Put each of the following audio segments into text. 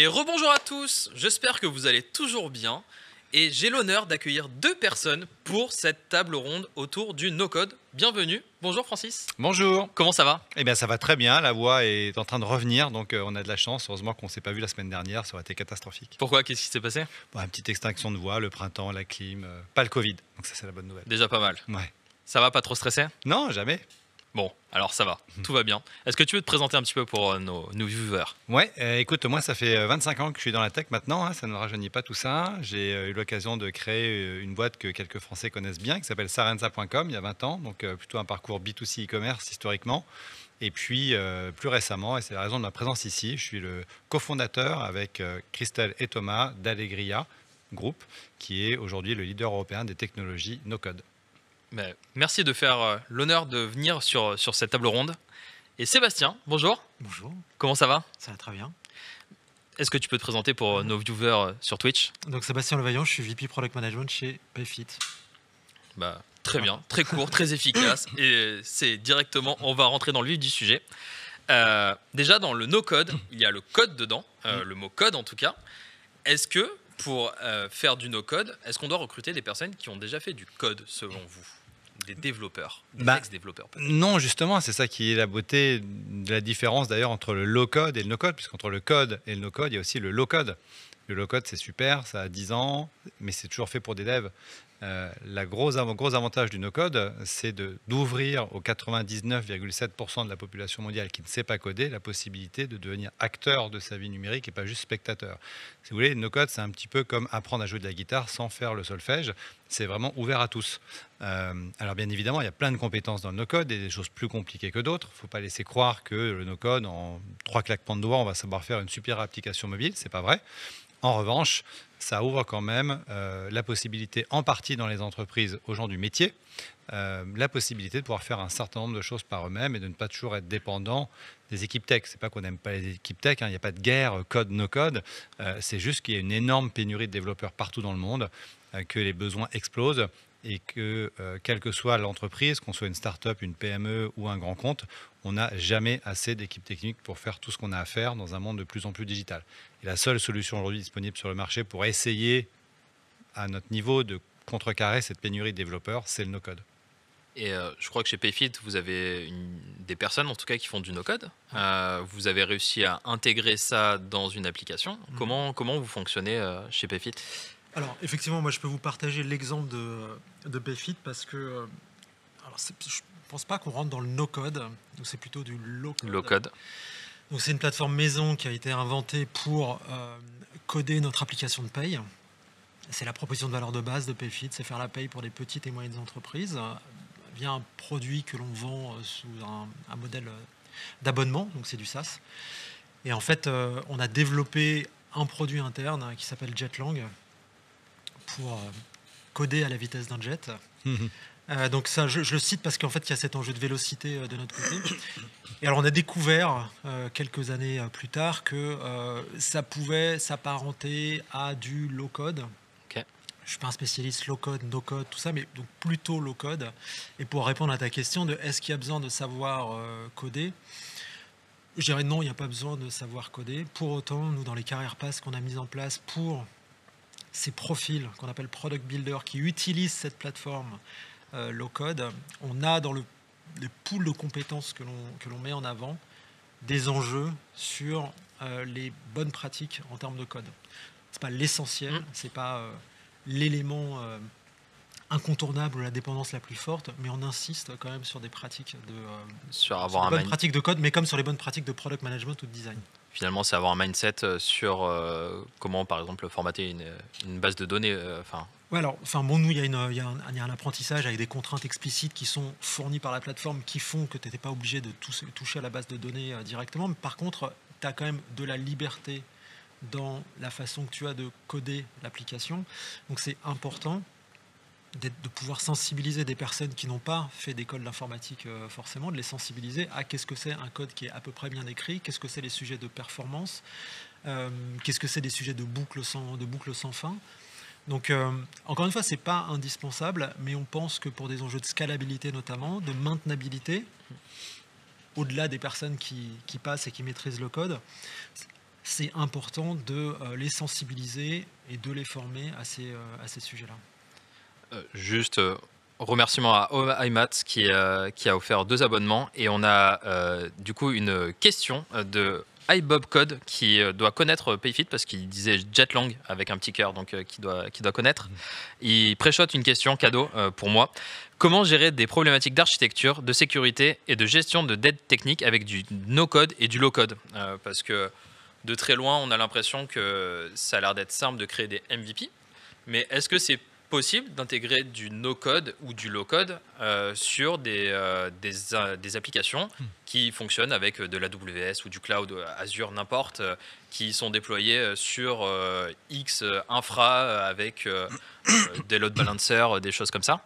Et rebonjour à tous, j'espère que vous allez toujours bien. Et j'ai l'honneur d'accueillir deux personnes pour cette table ronde autour du no-code. Bienvenue, bonjour Francis. Bonjour. Comment ça va? Eh bien, ça va très bien. La voix est en train de revenir, donc on a de la chance. Heureusement qu'on ne s'est pas vu la semaine dernière, ça aurait été catastrophique. Pourquoi? Qu'est-ce qui s'est passé? Bon, une petite extinction de voix, le printemps, la clim, pas le Covid. Donc ça, c'est la bonne nouvelle. Déjà pas mal. Ouais. Ça va, pas trop stressé? Non, jamais. Bon, alors ça va, tout va bien. Est-ce que tu veux te présenter un petit peu pour nos viewers? Ouais, écoute, moi, ça fait 25 ans que je suis dans la tech maintenant. Ça ne me rajeunit pas tout ça. J'ai eu l'occasion de créer une boîte que quelques Français connaissent bien, qui s'appelle Sarenza.com, il y a 20 ans. Donc plutôt un parcours B2C e-commerce historiquement. Et puis, plus récemment, et c'est la raison de ma présence ici, je suis le cofondateur avec Christelle et Thomas d'Allegria Group, qui est aujourd'hui le leader européen des technologies no-code. Merci de faire l'honneur de venir sur cette table ronde. Et Sébastien, bonjour. Bonjour, Comment ça va? ça va très bien. Est-ce que tu peux te présenter pour nos viewers sur Twitch? Donc Sébastien Levaillant, je suis VP Product Management chez Payfit. Très bien, très court, très efficace. Et c'est directement, on va rentrer dans le vif du sujet. Déjà, dans le no-code, il y a le code dedans, le mot code en tout cas. Est-ce que pour faire du no-code, est-ce qu'on doit recruter des personnes qui ont déjà fait du code selon vous? Des développeurs, des ex-développeurs. Non, justement, c'est ça qui est la beauté de la différence d'ailleurs entre le low-code et le no-code, puisqu'entre le code et le no-code, il y a aussi le low-code. Le low-code, c'est super, ça a 10 ans, mais c'est toujours fait pour des devs. Le gros avantage du no-code, c'est d'ouvrir aux 99,7% de la population mondiale qui ne sait pas coder la possibilité de devenir acteur de sa vie numérique et pas juste spectateur. Si vous voulez, le no-code, c'est un petit peu comme apprendre à jouer de la guitare sans faire le solfège. C'est vraiment ouvert à tous. Alors bien évidemment, il y a plein de compétences dans le no-code et des choses plus compliquées que d'autres. Il ne faut pas laisser croire que le no-code, en 3 claquements de doigts, on va savoir faire une super application mobile. Ce n'est pas vrai. En revanche, ça ouvre quand même la possibilité, en partie dans les entreprises, aux gens du métier, la possibilité de pouvoir faire un certain nombre de choses par eux-mêmes et de ne pas toujours être dépendant des équipes tech. C'est pas qu'on n'aime pas les équipes tech, il n'y a pas de guerre code no code. C'est juste qu'il y a une énorme pénurie de développeurs partout dans le monde, que les besoins explosent et que quelle que soit l'entreprise, qu'on soit une start-up, une PME ou un grand compte, on n'a jamais assez d'équipes techniques pour faire tout ce qu'on a à faire dans un monde de plus en plus digital. Et la seule solution aujourd'hui disponible sur le marché pour essayer, à notre niveau, de contrecarrer cette pénurie de développeurs, c'est le no-code. Et je crois que chez Payfit, vous avez des personnes en tout cas qui font du no-code. Vous avez réussi à intégrer ça dans une application. Comment vous fonctionnez chez Payfit? Alors effectivement, moi je peux vous partager l'exemple de Payfit parce que je ne pense pas qu'on rentre dans le no-code, donc c'est plutôt du low-code. Low-code. Donc c'est une plateforme maison qui a été inventée pour coder notre application de paye. C'est la proposition de valeur de base de Payfit, c'est faire la paye pour les petites et moyennes entreprises via un produit que l'on vend sous un modèle d'abonnement, donc c'est du SaaS. Et en fait, on a développé un produit interne qui s'appelle Jetlang pour coder à la vitesse d'un jet. Donc ça, je le cite parce qu'en fait, il y a cet enjeu de vélocité de notre côté. Et alors, on a découvert quelques années plus tard que ça pouvait s'apparenter à du low-code. Okay. Je ne suis pas un spécialiste low-code, no-code, tout ça, mais donc plutôt low-code. Et pour répondre à ta question de est-ce qu'il y a besoin de savoir coder, je dirais non, il n'y a pas besoin de savoir coder. Pour autant, nous, dans les carrières pass qu'on a mises en place pour ces profils qu'on appelle product builder qui utilisent cette plateforme low-code, on a dans les pools de compétences que l'on met en avant des enjeux sur les bonnes pratiques en termes de code. C'est pas l'essentiel, c'est pas l'élément incontournable ou la dépendance la plus forte, mais on insiste quand même sur des pratiques sur bonnes pratiques de code, mais comme sur les bonnes pratiques de product management ou de design. Finalement, c'est avoir un mindset sur comment, par exemple, formater une base de données. Ouais, alors, nous, il y a un apprentissage avec des contraintes explicites qui sont fournies par la plateforme qui font que tu n'étais pas obligé de toucher à la base de données directement. Mais par contre, tu as quand même de la liberté dans la façon que tu as de coder l'application. Donc, c'est important de pouvoir sensibiliser des personnes qui n'ont pas fait d'école d'informatique forcément, de les sensibiliser à qu'est-ce que c'est un code qui est à peu près bien écrit, qu'est-ce que c'est les sujets de performance, qu'est-ce que c'est des sujets de boucle sans fin. Donc, encore une fois, ce n'est pas indispensable, mais on pense que pour des enjeux de scalabilité notamment, de maintenabilité, au-delà des personnes qui passent et qui maîtrisent le code, c'est important de les sensibiliser et de les former à ces sujets-là. Juste remerciement à iMat qui a offert 2 abonnements et on a du coup une question de iBobCode qui doit connaître Payfit parce qu'il disait Jetlang avec un petit cœur donc qui doit connaître. Il préchote une question cadeau pour moi. Comment gérer des problématiques d'architecture, de sécurité et de gestion de dette technique avec du no-code et du low-code parce que de très loin, on a l'impression que ça a l'air d'être simple de créer des MVP. Mais est-ce que c'est possible d'intégrer du no-code ou du low-code sur des applications qui fonctionnent avec de l'AWS ou du cloud Azure, n'importe, qui sont déployées sur X infra avec des load balancers, des choses comme ça.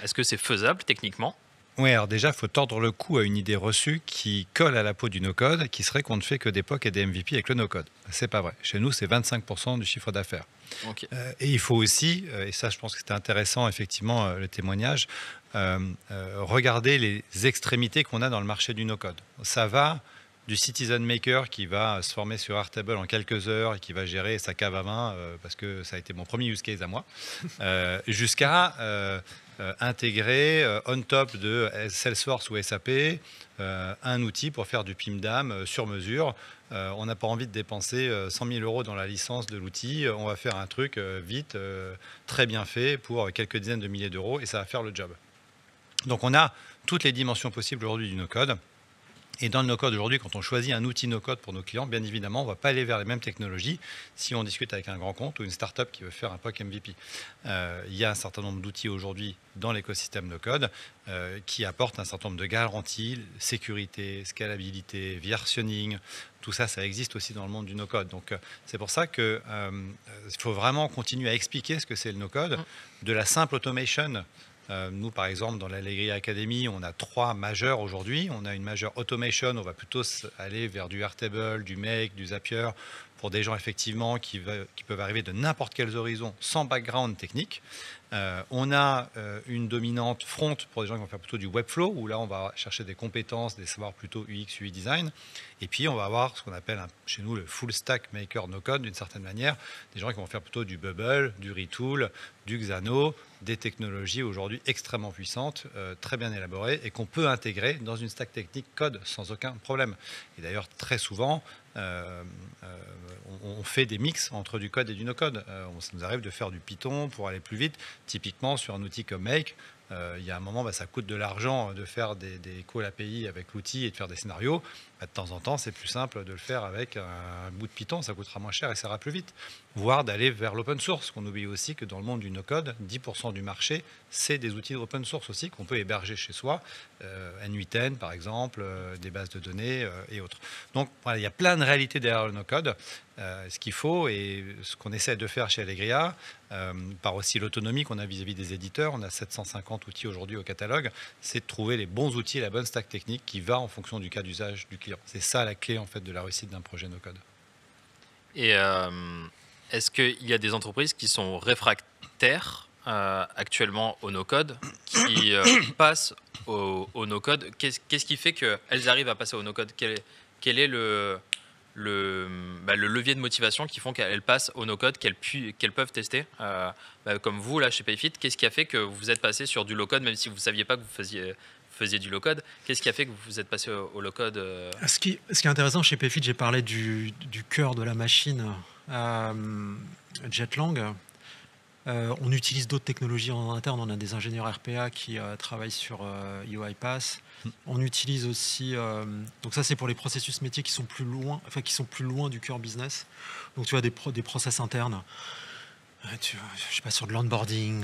Est-ce que c'est faisable techniquement ? Oui, alors déjà, il faut tordre le cou à une idée reçue qui colle à la peau du no-code, qui serait qu'on ne fait que des POC et des MVP avec le no-code. C'est pas vrai. Chez nous, c'est 25% du chiffre d'affaires. Okay. Et il faut aussi, et ça je pense que c'était intéressant effectivement le témoignage, regarder les extrémités qu'on a dans le marché du no-code. Ça va du citizen maker qui va se former sur Airtable en quelques heures et qui va gérer sa cave à vin, parce que ça a été mon premier use case à moi, jusqu'à intégrer on top de Salesforce ou SAP un outil pour faire du PIMDAM sur mesure. On n'a pas envie de dépenser 100 000 € dans la licence de l'outil. On va faire un truc vite, très bien fait pour quelques dizaines de milliers d'euros et ça va faire le job. Donc on a toutes les dimensions possibles aujourd'hui du no-code. Et dans le no-code aujourd'hui, quand on choisit un outil no-code pour nos clients, bien évidemment, on ne va pas aller vers les mêmes technologies si on discute avec un grand compte ou une start-up qui veut faire un POC MVP. Il y a un certain nombre d'outils aujourd'hui dans l'écosystème no-code qui apportent un certain nombre de garanties, sécurité, scalabilité, versionning. Tout ça, ça existe aussi dans le monde du no-code. Donc, c'est pour ça qu'il faut vraiment continuer à expliquer ce que c'est le no-code, de la simple automation. Nous, par exemple, dans l'Allegria Academy, on a 3 majeurs aujourd'hui. On a une majeure automation, on va plutôt aller vers du Airtable, du Make, du Zapier, pour des gens effectivement qui peuvent arriver de n'importe quels horizons sans background technique. On a une dominante front pour des gens qui vont faire plutôt du Webflow, où là on va chercher des compétences, des savoirs plutôt UX, UI design. Et puis on va avoir ce qu'on appelle chez nous le full stack maker no code d'une certaine manière, des gens qui vont faire plutôt du Bubble, du Retool, du Xano, des technologies aujourd'hui extrêmement puissantes, très bien élaborées et qu'on peut intégrer dans une stack technique code sans aucun problème. Et d'ailleurs très souvent, on fait des mix entre du code et du no-code. Ça nous arrive de faire du Python pour aller plus vite. Typiquement, sur un outil comme Make, il y a un moment, ça coûte de l'argent de faire des calls API avec l'outil et de faire des scénarios. De temps en temps, c'est plus simple de le faire avec un bout de Python. Ça coûtera moins cher et ça ira plus vite. Voire d'aller vers l'open source. On oublie aussi que dans le monde du no-code, 10% du marché, c'est des outils d'open source aussi qu'on peut héberger chez soi. N8N, par exemple, des bases de données et autres. Donc, voilà, il y a plein de réalités derrière le no-code. Ce qu'il faut et ce qu'on essaie de faire chez Allegria, par aussi l'autonomie qu'on a vis-à-vis des éditeurs, on a 750 outils aujourd'hui au catalogue, c'est de trouver les bons outils, la bonne stack technique qui va en fonction du cas d'usage du client. C'est ça la clé en fait de la réussite d'un projet no-code. Et est-ce qu'il y a des entreprises qui sont réfractaires actuellement au no-code, qui passent au no-code? Qu'est-ce qui fait qu'elles arrivent à passer au no-code? Quel est le levier de motivation qui font qu'elles passent au no-code, qu'elles peuvent tester comme vous là chez Payfit? Qu'est-ce qui a fait que vous êtes passé sur du low-code même si vous ne saviez pas que vous faisiez du low-code? Qu'est-ce qui a fait que vous êtes passé au low-code? Ce qui est intéressant chez Payfit, j'ai parlé du cœur de la machine, Jetlang. On utilise d'autres technologies en interne. On a des ingénieurs RPA qui travaillent sur UiPath. On utilise aussi, donc ça c'est pour les processus métiers qui sont plus loin du cœur business. Donc tu as des process internes. Je sais pas, sur de l'onboarding,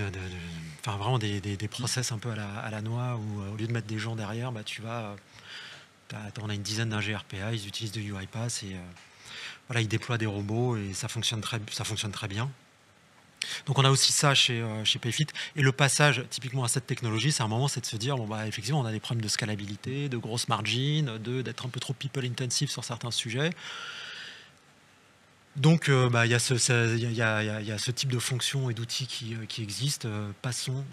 enfin vraiment des process un peu à la noix où au lieu de mettre des gens derrière, on a une dizaine d'ingé RPA, ils utilisent de UiPath et voilà, ils déploient des robots et ça fonctionne très bien. Donc on a aussi ça chez Payfit. Et le passage typiquement à cette technologie, c'est un moment, c'est de se dire, effectivement, on a des problèmes de scalabilité, de grosses margines, d'être un peu trop people intensive sur certains sujets. Donc il y a ce type de fonctions et d'outils qui existent. Passons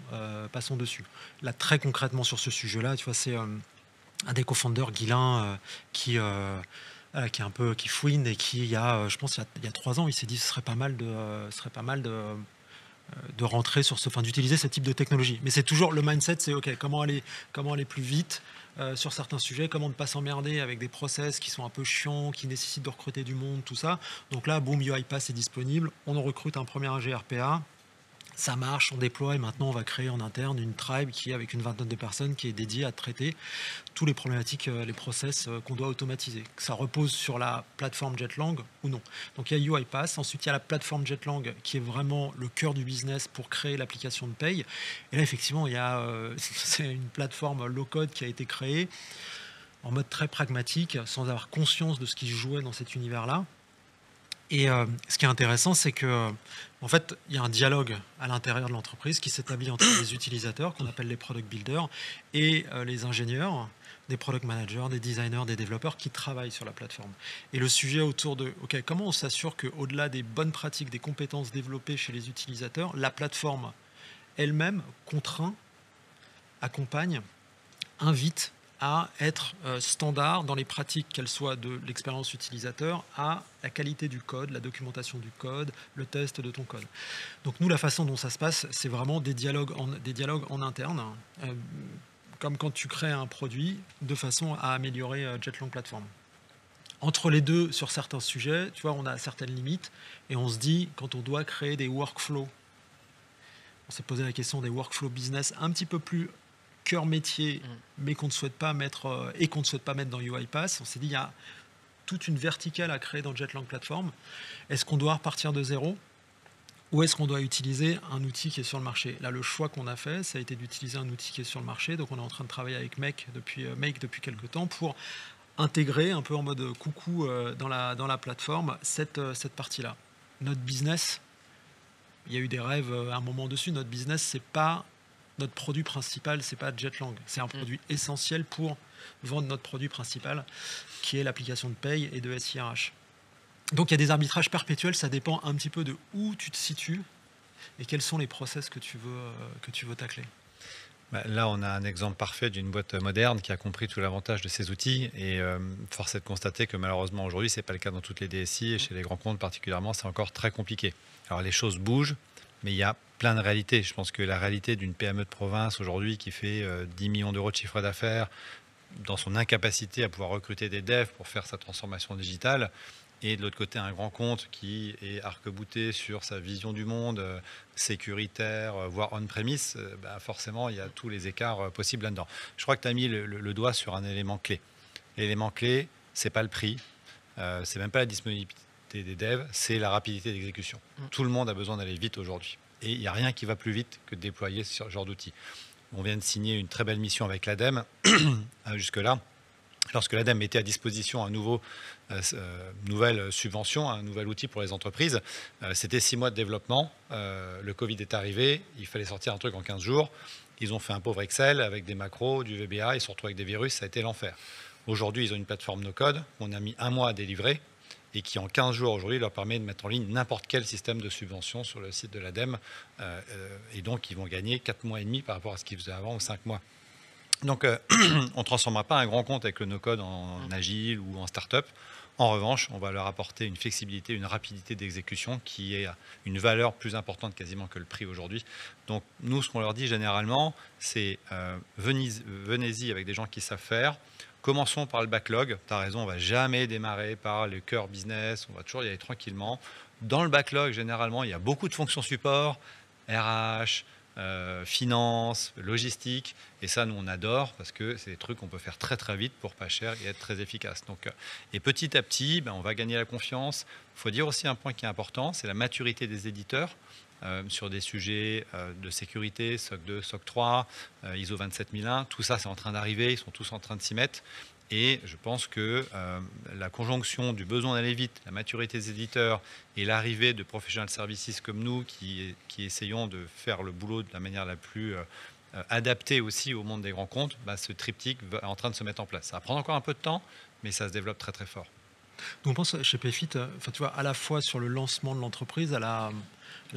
dessus. Là, très concrètement sur ce sujet-là, tu vois, c'est un des cofounders, Guilain, qui qui fouine et qui, je pense, il y a 3 ans, il s'est dit ce serait pas mal de rentrer sur d'utiliser ce type de technologie. Mais c'est toujours le mindset, c'est OK, comment aller plus vite sur certains sujets, comment ne pas s'emmerder avec des process qui sont un peu chiants, qui nécessitent de recruter du monde, tout ça. Donc là, boum, UiPath est disponible, on en recrute un premier ingé RPA. Ça marche, on déploie et maintenant on va créer en interne une tribe qui est avec une vingtaine de personnes qui est dédiée à traiter tous les problématiques, les process qu'on doit automatiser. Que ça repose sur la plateforme Jetlang ou non. Donc il y a UiPath, ensuite il y a la plateforme Jetlang qui est vraiment le cœur du business pour créer l'application de paye. Et là effectivement c'est une plateforme low-code qui a été créée en mode très pragmatique, sans avoir conscience de ce qui se jouait dans cet univers-là. Et ce qui est intéressant, c'est que en fait, il y a un dialogue à l'intérieur de l'entreprise qui s'établit entre les utilisateurs, qu'on appelle les product builders, et les ingénieurs, des product managers, des designers, des développeurs qui travaillent sur la plateforme. Et le sujet autour de comment on s'assure qu'au-delà des bonnes pratiques, des compétences développées chez les utilisateurs, la plateforme elle-même contraint, accompagne, invite à être standard dans les pratiques, qu'elles soient de l'expérience utilisateur à la qualité du code, la documentation du code, le test de ton code. Donc nous, la façon dont ça se passe, c'est vraiment des dialogues en interne, comme quand tu crées un produit, de façon à améliorer Jetlang Platform. Entre les deux, sur certains sujets, tu vois, on a certaines limites, et on se dit, quand on doit créer des workflows, on s'est posé la question des workflows business un petit peu plus cœur métier, mais qu'on ne souhaite pas mettre dans UiPath. On s'est dit il y a toute une verticale à créer dans Jetlang Platform. Est-ce qu'on doit repartir de zéro ou est-ce qu'on doit utiliser un outil qui est sur le marché? Là, le choix qu'on a fait, ça a été d'utiliser un outil qui est sur le marché. Donc, on est en train de travailler avec Make depuis quelques temps pour intégrer un peu en mode coucou dans la plateforme cette partie-là. Notre business, il y a eu des rêves à un moment dessus. Notre business, c'est pas notre produit principal, c'est pas Jetlang. C'est un produit essentiel pour vendre notre produit principal, qui est l'application de paye et de SIRH. Donc il y a des arbitrages perpétuels, ça dépend un petit peu de où tu te situes et quels sont les process que tu veux tacler. Là, on a un exemple parfait d'une boîte moderne qui a compris tout l'avantage de ces outils. Et force est de constater que malheureusement aujourd'hui, ce n'est pas le cas dans toutes les DSI et chez les grands comptes particulièrement, c'est encore très compliqué. Alors les choses bougent, mais il y a plein de réalités. Je pense que la réalité d'une PME de province aujourd'hui qui fait 10 millions d'euros de chiffre d'affaires, dans son incapacité à pouvoir recruter des devs pour faire sa transformation digitale, et de l'autre côté un grand compte qui est arc-bouté sur sa vision du monde, sécuritaire, voire on-premise, forcément il y a tous les écarts possibles là-dedans. Je crois que tu as mis le doigt sur un élément clé. L'élément clé, c'est pas le prix, c'est même pas la disponibilité des devs, c'est la rapidité d'exécution. Tout le monde a besoin d'aller vite aujourd'hui. Et il n'y a rien qui va plus vite que de déployer ce genre d'outils. On vient de signer une très belle mission avec l'ADEME, jusque-là. Lorsque l'ADEME mettait à disposition nouvelle subvention, un nouvel outil pour les entreprises, c'était 6 mois de développement. Le Covid est arrivé, il fallait sortir un truc en 15 jours. Ils ont fait un pauvre Excel avec des macros, du VBA, ils se retrouvent avec des virus, ça a été l'enfer. Aujourd'hui, ils ont une plateforme no-code, on a mis 1 mois à délivrer, et qui en 15 jours aujourd'hui leur permet de mettre en ligne n'importe quel système de subvention sur le site de l'ADEME. Et donc, ils vont gagner 4 mois et demi par rapport à ce qu'ils faisaient avant, ou 5 mois. Donc, on ne transformera pas un grand compte avec le no-code en agile ou en start-up. En revanche, on va leur apporter une flexibilité, une rapidité d'exécution qui est une valeur plus importante quasiment que le prix aujourd'hui. Donc, nous, ce qu'on leur dit généralement, c'est venez-y avec des gens qui savent faire. Commençons par le backlog. Tu as raison, on ne va jamais démarrer par le cœur business. On va toujours y aller tranquillement. Dans le backlog, généralement, il y a beaucoup de fonctions support, RH, finance, logistique. Et ça, nous, on adore parce que c'est des trucs qu'on peut faire très, très vite pour pas cher et être très efficace. Donc, et petit à petit, on va gagner la confiance. Il faut dire aussi un point qui est important, c'est la maturité des éditeurs. Sur des sujets de sécurité, SOC 2, SOC 3, ISO 27001, tout ça c'est en train d'arriver, ils sont tous en train de s'y mettre et je pense que la conjonction du besoin d'aller vite, la maturité des éditeurs et l'arrivée de professional services comme nous qui essayons de faire le boulot de la manière la plus adaptée aussi au monde des grands comptes, ce triptyque est en train de se mettre en place. Ça va prendre encore un peu de temps, mais ça se développe très très fort. Donc on pense chez Payfit, tu vois, à la fois sur le lancement de l'entreprise, elle a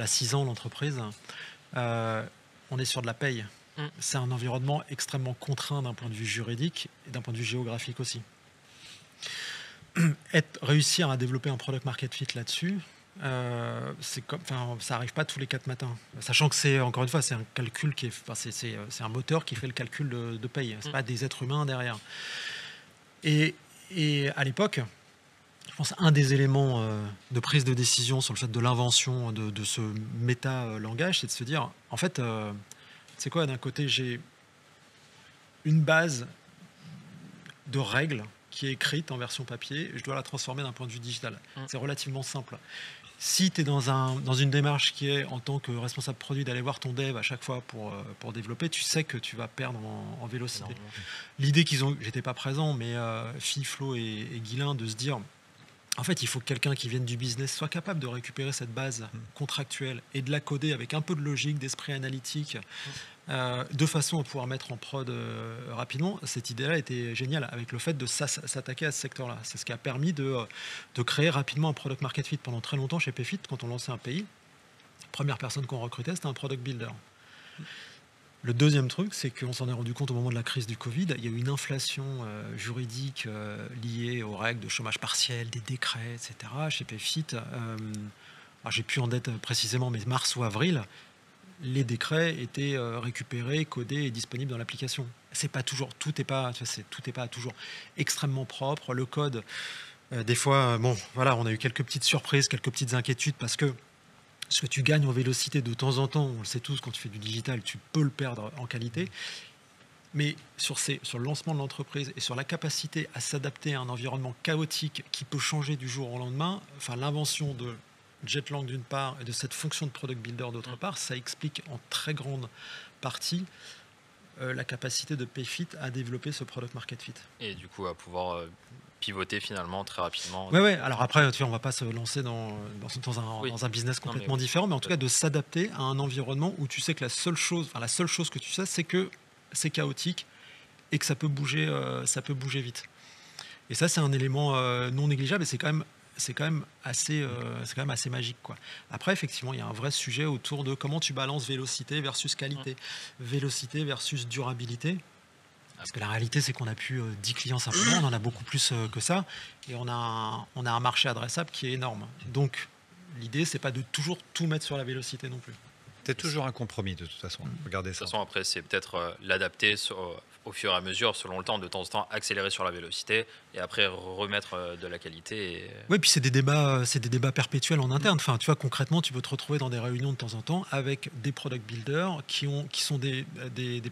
6 ans l'entreprise, on est sur de la paye. C'est un environnement extrêmement contraint d'un point de vue juridique et d'un point de vue géographique aussi. réussir à développer un product market fit là-dessus, ça arrive pas tous les 4 matins. Sachant que c'est, encore une fois, c'est un calcul qui est, c'est un moteur qui fait le calcul de paye. C'est pas des êtres humains derrière. Et à l'époque, je pense un des éléments de prise de décision sur le fait de l'invention de ce méta-langage, c'est de se dire, en fait, c'est quoi, d'un côté, j'ai une base de règles qui est écrite en version papier, je dois la transformer d'un point de vue digital. C'est relativement simple. Si tu es dans une démarche qui est, en tant que responsable produit, d'aller voir ton dev à chaque fois pour développer, tu sais que tu vas perdre en vélocité. L'idée qu'ils ont, j'étais pas présent, mais Phil, Flo et Guilain, de se dire, en fait, il faut que quelqu'un qui vienne du business soit capable de récupérer cette base contractuelle et de la coder avec un peu de logique, d'esprit analytique, de façon à pouvoir mettre en prod rapidement. Cette idée-là était géniale, avec le fait de s'attaquer à ce secteur-là. C'est ce qui a permis de créer rapidement un product market fit. Pendant très longtemps chez Payfit, quand on lançait un pays, la première personne qu'on recrutait, c'était un product builder. Le deuxième truc, c'est qu'on s'en est rendu compte au moment de la crise du Covid. Il y a eu une inflation juridique liée aux règles de chômage partiel, des décrets, etc. Chez Payfit, j'ai plus en tête précisément, mais mars ou avril, les décrets étaient récupérés, codés et disponibles dans l'application. C'est pas toujours, tout n'est pas toujours extrêmement propre. Le code, des fois, on a eu quelques petites surprises, quelques petites inquiétudes parce que ce que tu gagnes en vélocité de temps en temps, on le sait tous, quand tu fais du digital, tu peux le perdre en qualité. Mais sur le lancement de l'entreprise et sur la capacité à s'adapter à un environnement chaotique qui peut changer du jour au lendemain, l'invention de Jetlang d'une part et de cette fonction de product builder d'autre part, ça explique en très grande partie la capacité de Payfit à développer ce product market fit. Et du coup à pouvoir pivoter finalement très rapidement. Ouais. Alors après, on ne va pas se lancer dans un business complètement différent, mais en tout cas de s'adapter à un environnement où tu sais que la seule chose que tu sais, c'est que c'est chaotique et que ça peut bouger vite. Et ça, c'est un élément non négligeable et c'est quand même assez magique, quoi. Après, effectivement, il y a un vrai sujet autour de comment tu balances vélocité versus qualité, vélocité versus durabilité. Parce que la réalité, c'est qu'on n'a plus 10 clients simplement, on en a beaucoup plus que ça, et on a un marché adressable qui est énorme. Donc, l'idée, c'est pas de toujours tout mettre sur la vélocité non plus. C'est toujours un compromis de toute façon. Regardez ça. De toute façon, après, c'est peut-être l'adapter au fur et à mesure, selon le temps, de temps en temps, accélérer sur la vélocité et après remettre de la qualité. Oui, puis c'est des débats perpétuels en interne. Enfin, tu vois, concrètement, tu peux te retrouver dans des réunions de temps en temps avec des product builders qui sont des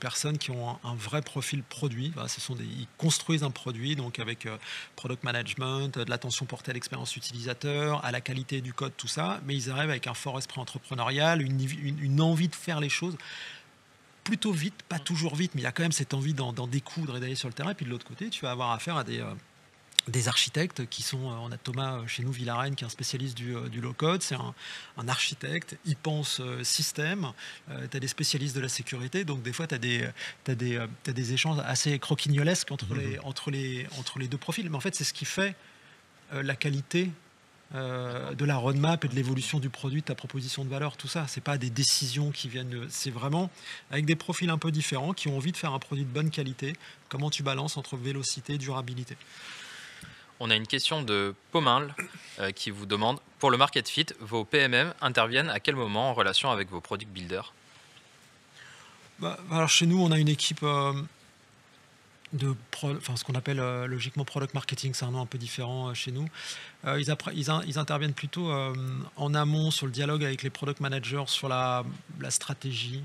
personnes qui ont un vrai profil produit. Ils construisent un produit, donc avec product management, de l'attention portée à l'expérience utilisateur, à la qualité du code, tout ça. Mais ils arrivent avec un fort esprit entrepreneurial, une envie de faire les choses plutôt vite, pas toujours vite, mais il y a quand même cette envie d'en découdre et d'aller sur le terrain. Et puis de l'autre côté, tu vas avoir affaire à des architectes qui sont, on a Thomas chez nous, Villarène, qui est un spécialiste du low-code, c'est un architecte, il pense système, tu as des spécialistes de la sécurité, donc des fois tu as des échanges assez croquignolesques entre les deux profils. Mais en fait, c'est ce qui fait la qualité de la roadmap et de l'évolution du produit, de ta proposition de valeur, tout ça. C'est pas des décisions qui viennent, c'est vraiment avec des profils un peu différents qui ont envie de faire un produit de bonne qualité. Comment tu balances entre vélocité et durabilité? On a une question de Pominle qui vous demande, pour le market fit, vos PMM interviennent à quel moment en relation avec vos product builders? Alors chez nous, on a une équipe ce qu'on appelle logiquement product marketing, c'est un nom un peu différent chez nous. Ils interviennent plutôt en amont sur le dialogue avec les product managers sur la stratégie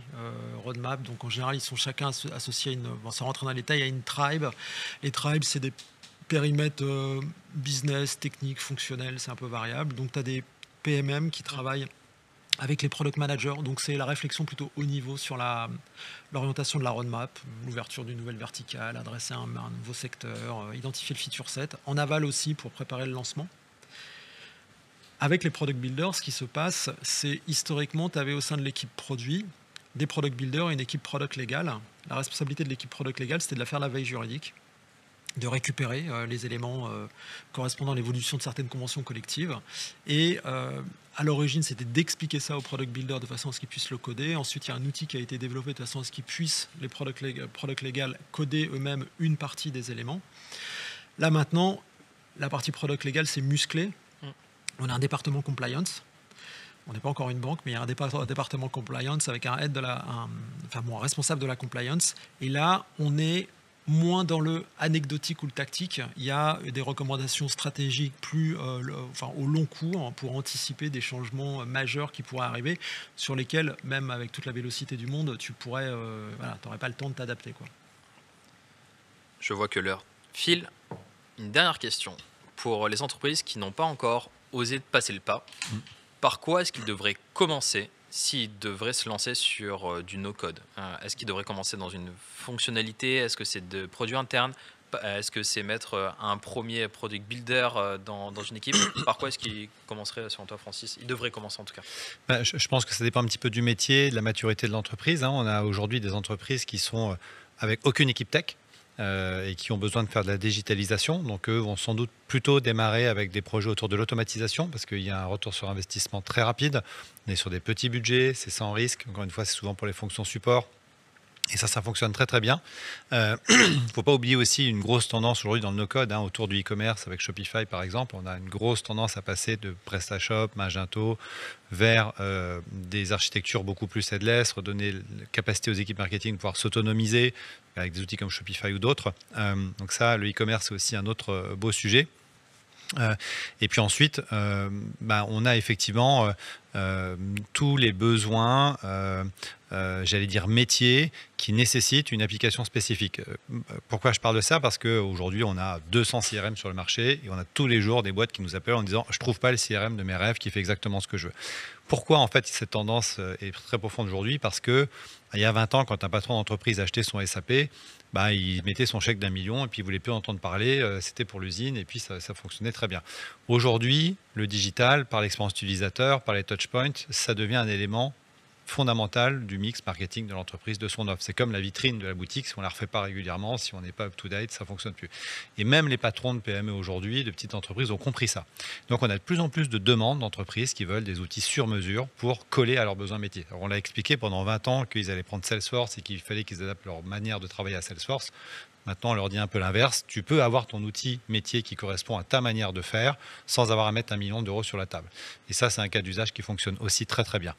roadmap. Donc en général, ils sont chacun associés sans rentrer dans les détails, à une tribe. Les tribes, c'est des périmètres business, technique, fonctionnel, c'est un peu variable. Donc tu as des PMM qui travaillent avec les product managers, donc c'est la réflexion plutôt haut niveau sur l'orientation de la roadmap, l'ouverture d'une nouvelle verticale, adresser un nouveau secteur, identifier le feature set, en aval aussi pour préparer le lancement. Avec les product builders, ce qui se passe, c'est historiquement, tu avais au sein de l'équipe produit des product builders et une équipe product légale. La responsabilité de l'équipe product légale, c'était de faire la veille juridique, de récupérer les éléments correspondant à l'évolution de certaines conventions collectives. Et à l'origine, c'était d'expliquer ça aux product builders de façon à ce qu'ils puissent le coder. Ensuite, il y a un outil qui a été développé de façon à ce qu'ils puissent, les product legal, coder eux-mêmes une partie des éléments. Là maintenant, la partie product légal, c'est musclé. On a un département compliance. On n'est pas encore une banque, mais il y a un département compliance avec un responsable de la compliance. Et là, on est moins dans le anecdotique ou le tactique. Il y a des recommandations stratégiques plus au long cours pour anticiper des changements majeurs qui pourraient arriver, sur lesquels, même avec toute la vélocité du monde, tu pourrais, t'aurais pas le temps de t'adapter, quoi. Je vois que l'heure file. Une dernière question. Pour les entreprises qui n'ont pas encore osé passer le pas, par quoi est-ce qu'ils devraient commencer s'ils devraient se lancer sur du no-code? Est-ce qu'ils devraient commencer dans une fonctionnalité? Est-ce que c'est de produits internes? Est-ce que c'est mettre un premier product builder dans une équipe? Par quoi est-ce qu'ils commenceraient, selon toi, Francis? Ils devraient commencer en tout cas. Je pense que ça dépend un petit peu du métier, de la maturité de l'entreprise. On a aujourd'hui des entreprises qui sont avec aucune équipe tech. Et qui ont besoin de faire de la digitalisation. Donc, eux vont sans doute plutôt démarrer avec des projets autour de l'automatisation parce qu'il y a un retour sur investissement très rapide. On est sur des petits budgets, c'est sans risque. Encore une fois, c'est souvent pour les fonctions support. Et ça fonctionne très très bien. Il ne faut pas oublier aussi une grosse tendance aujourd'hui dans le no-code, autour du e-commerce avec Shopify par exemple. On a une grosse tendance à passer de PrestaShop, Magento vers des architectures beaucoup plus headless, redonner la capacité aux équipes marketing de pouvoir s'autonomiser avec des outils comme Shopify ou d'autres. Donc ça, le e-commerce, c'est aussi un autre beau sujet. Et puis ensuite, on a effectivement tous les besoins, j'allais dire métiers, qui nécessitent une application spécifique. Pourquoi je parle de ça? Parce qu'aujourd'hui, on a 200 CRM sur le marché et on a tous les jours des boîtes qui nous appellent en disant « je ne trouve pas le CRM de mes rêves qui fait exactement ce que je veux ». Pourquoi en fait cette tendance est très profonde aujourd'hui? Parce que il y a 20 ans, quand un patron d'entreprise achetait son SAP, il mettait son chèque d'1 million et puis il ne voulait plus entendre parler, c'était pour l'usine et puis ça fonctionnait très bien. Aujourd'hui, le digital, par l'expérience utilisateur, par les touchpoints, ça devient un élément fondamental du mix marketing de l'entreprise, de son offre. C'est comme la vitrine de la boutique, si on ne la refait pas régulièrement, si on n'est pas up-to-date, ça ne fonctionne plus. Et même les patrons de PME aujourd'hui, de petites entreprises, ont compris ça. Donc on a de plus en plus de demandes d'entreprises qui veulent des outils sur mesure pour coller à leurs besoins métiers. Alors on l'a expliqué pendant 20 ans qu'ils allaient prendre Salesforce et qu'il fallait qu'ils adaptent leur manière de travailler à Salesforce. Maintenant, on leur dit un peu l'inverse. Tu peux avoir ton outil métier qui correspond à ta manière de faire sans avoir à mettre 1 million d'euros sur la table. Et ça, c'est un cas d'usage qui fonctionne aussi très, très bien.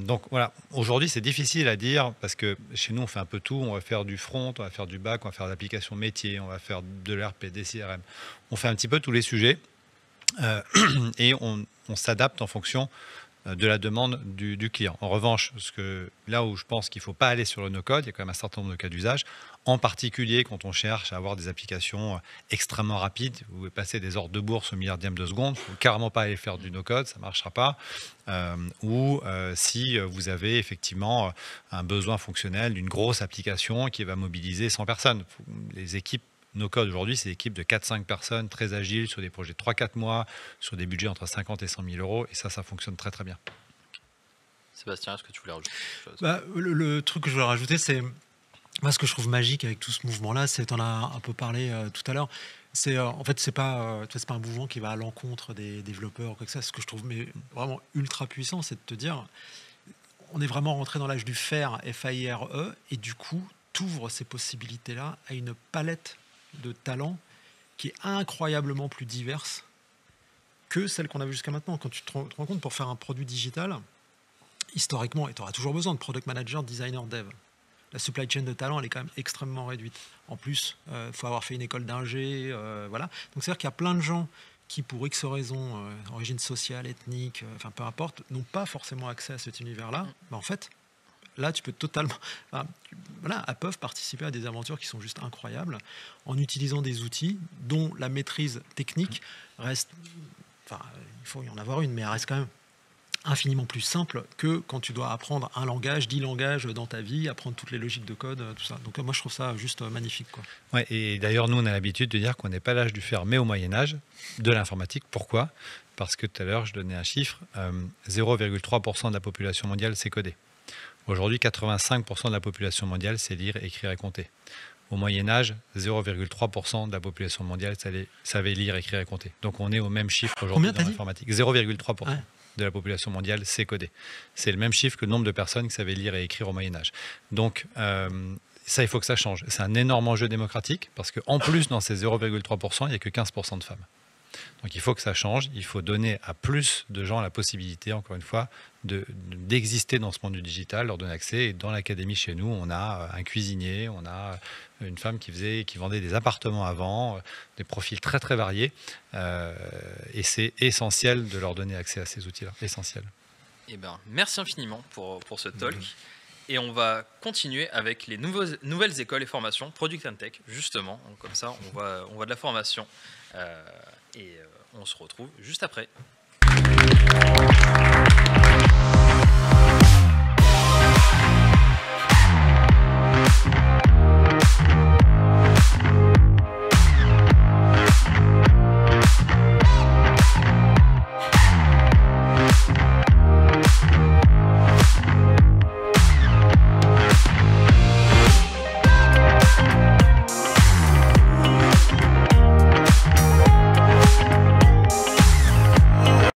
Donc voilà, aujourd'hui, c'est difficile à dire parce que chez nous, on fait un peu tout. On va faire du front, on va faire du back, on va faire de l'application métier, on va faire de l'ERP, des CRM. On fait un petit peu tous les sujets et on s'adapte en fonction de la demande du client. En revanche, là où je pense qu'il ne faut pas aller sur le no-code, il y a quand même un certain nombre de cas d'usage, en particulier quand on cherche à avoir des applications extrêmement rapides, vous pouvez passer des ordres de bourse au milliardième de seconde, il ne faut carrément pas aller faire du no-code, ça ne marchera pas. Ou si vous avez effectivement un besoin fonctionnel d'une grosse application qui va mobiliser 100 personnes. Les équipes no-code aujourd'hui, c'est des équipes de 4-5 personnes, très agiles, sur des projets de 3-4 mois, sur des budgets entre 50 et 100 000 euros, et ça fonctionne très très bien. Sébastien, est-ce que tu voulais rajouter quelque chose? Le truc que je voulais rajouter, c'est moi ce que je trouve magique avec tout ce mouvement-là, c'est, on a un peu parlé tout à l'heure, c'est en fait c'est pas un mouvement qui va à l'encontre des développeurs ou quoi que ça. Ce que je trouve vraiment ultra puissant, c'est de te dire, on est vraiment rentré dans l'âge du faire, F-A-I-R-E, et du coup, t'ouvres ces possibilités-là à une palette de talents qui est incroyablement plus diverse que celle qu'on avait jusqu'à maintenant. Quand tu te rends compte, pour faire un produit digital, historiquement, et tu auras toujours besoin de product manager, designer, dev. La supply chain de talent, elle est quand même extrêmement réduite. En plus, il faut avoir fait une école d'ingé, voilà. Donc c'est-à-dire qu'il y a plein de gens qui, pour X raisons, origine sociale, ethnique, peu importe, n'ont pas forcément accès à cet univers-là. Mais en fait, là, tu peux totalement... peuvent participer à des aventures qui sont juste incroyables en utilisant des outils dont la maîtrise technique reste... il faut y en avoir une, mais elle reste quand même infiniment plus simple que quand tu dois apprendre un langage, 10 langages dans ta vie, apprendre toutes les logiques de code, tout ça. Donc moi, je trouve ça juste magnifique, quoi. Ouais, et d'ailleurs, nous, on a l'habitude de dire qu'on n'est pas l'âge du faire, mais au Moyen-Âge, de l'informatique. Pourquoi? Parce que tout à l'heure, je donnais un chiffre, 0,3% de la population mondiale sait coder. Aujourd'hui, 85% de la population mondiale sait lire, écrire et compter. Au Moyen-Âge, 0,3% de la population mondiale savait lire, écrire et compter. Donc on est au même chiffre aujourd'hui dans l'informatique. 0,3% de la population mondiale sait coder. C'est le même chiffre que le nombre de personnes qui savaient lire et écrire au Moyen-Âge. Donc ça, il faut que ça change. C'est un énorme enjeu démocratique parce qu'en plus, dans ces 0,3%, il n'y a que 15% de femmes. Donc il faut que ça change. Il faut donner à plus de gens la possibilité, encore une fois, d'exister dans ce monde du digital, leur donner accès. Et dans l'académie chez nous, on a un cuisinier, on a une femme qui vendait des appartements avant, des profils très très variés. Et c'est essentiel de leur donner accès à ces outils-là. Essentiel. Eh ben, merci infiniment pour ce talk. Et on va continuer avec les nouvelles écoles et formations Product and Tech, justement. Donc, comme ça, on voit de la formation. Et on se retrouve juste après.